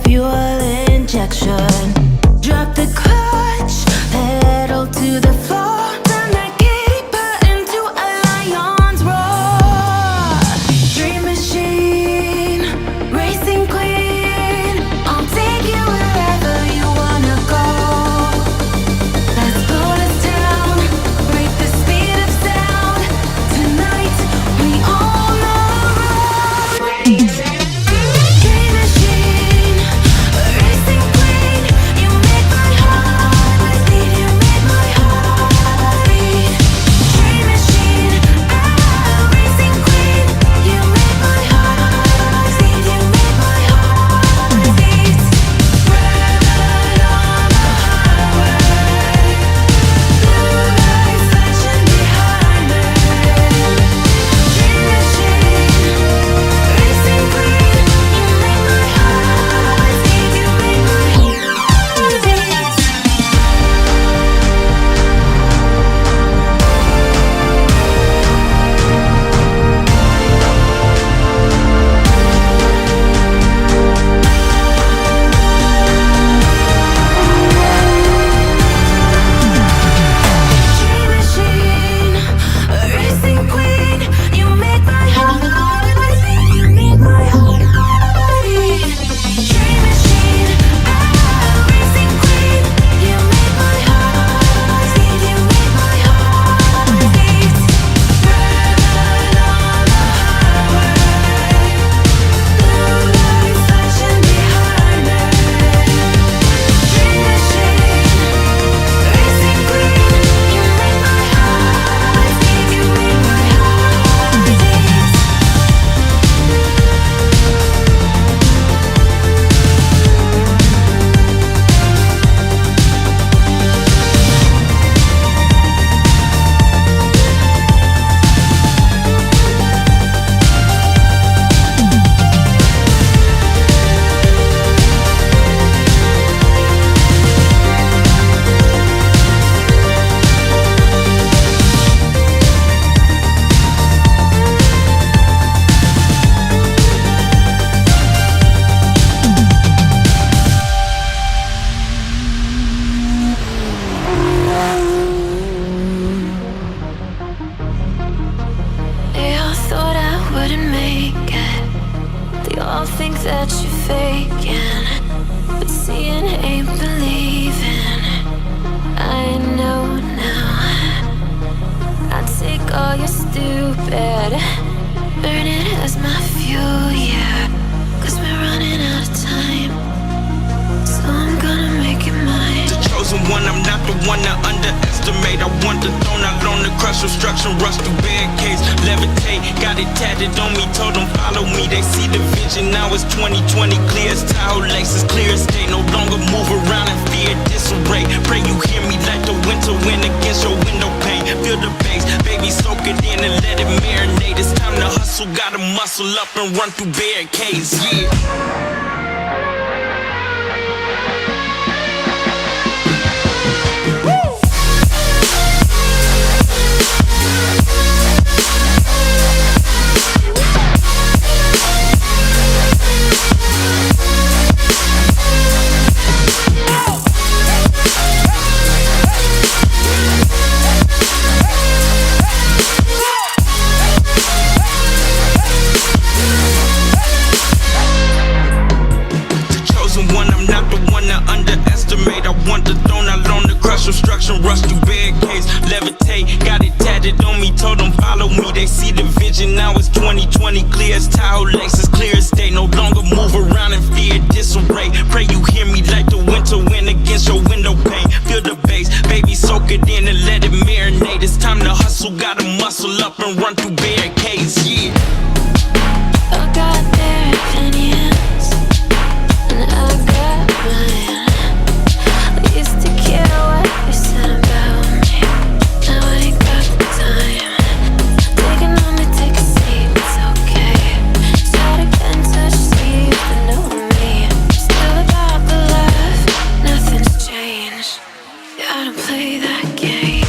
fuel injection. Drop the clutch, pedal to the floor. Turn that giddy button to a lion's roar. Dream machine, racing queen, I'll take you wherever you wanna go. Let's slow us down, break the speed of sound. Tonight we own the road. Dream machine, racing queen, you make my heart beat. You make my heart beat. Dream machine, racing queen, you make my heart beat. You make my heart beat. Red on the highway, blue lights flashing behind me. Dream machine, racing queen, you make my heart beat. You make my heart beat. Dream machine, racing queen, you make my heart beat. You make my heart beat. Dream machine, racing queen, you make my heart beat. You make my heart beat. Red on the highway, blue lights flashing behind me. Dream machine, racing queen, you make my heart beat. You make my heart beat. They all thought I wouldn't make it. They all think that you're faking, but seeing ain't believing. I know now. I take all your stupid, burn it as my fuel, yeah. 'Cause we're running out of time, so I'm gonna make it mine. The chosen one, I'm not the one to underestimate. I want the throne, I loan the crush, obstruction, rush through barricades, levitate. Got it tatted on me, told them follow me. They see the vision, now it's 2020, clear as Tahoe Lexus, clear as day. No longer move around in fear, disarray. Pray you hear me like the winter wind against your window pane. Feel the bass, baby, soak it in and let it marinate. It's time to hustle, gotta muscle up and run through barricades, yeah. Obstruction, rush through barricades, levitate. Got it tatted on me, told them follow me. They see the vision, now it's 2020, clear as Tahoe Lexus, clear as day. No longer move around in fear, disarray. Pray you hear me like the winter wind against your window pane. Feel the bass, baby, soak it in and let it marinate. It's time to hustle, gotta muscle up and run through barricades, yeah. I got their opinions, and I got mine. I used to care what you said about me. Now I ain't got the time. Take a moment, take a seat, it's okay. Try to get in touch, see if you know me. Still about the love, nothing's changed. Yeah, I don't play that game.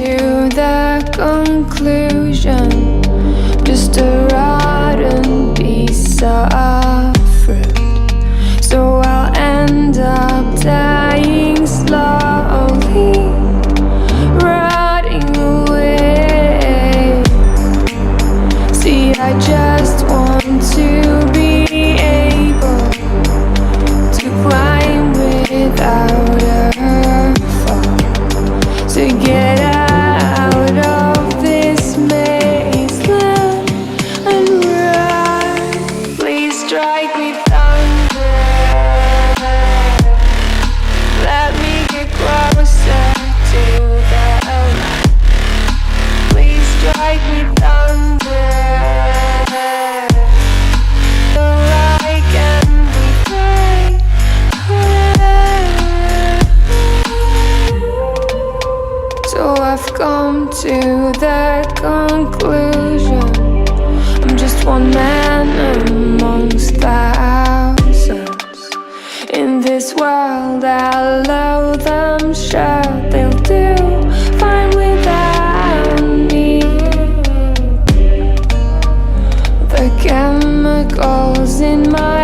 to the conclusion, just a rotten piece of fruit. So I'll end up dying slowly, rotting away. See, I just want to be able to climb without a fall, to get out of this mazeland and run. Please strike me thunder, let me get closer to the light. Please strike me thunder, so I can be free. So I've come to the conclusion, I'm just one man amongst thousands. In this world I'll load them, sure they'll do fine without me. The chemicals in my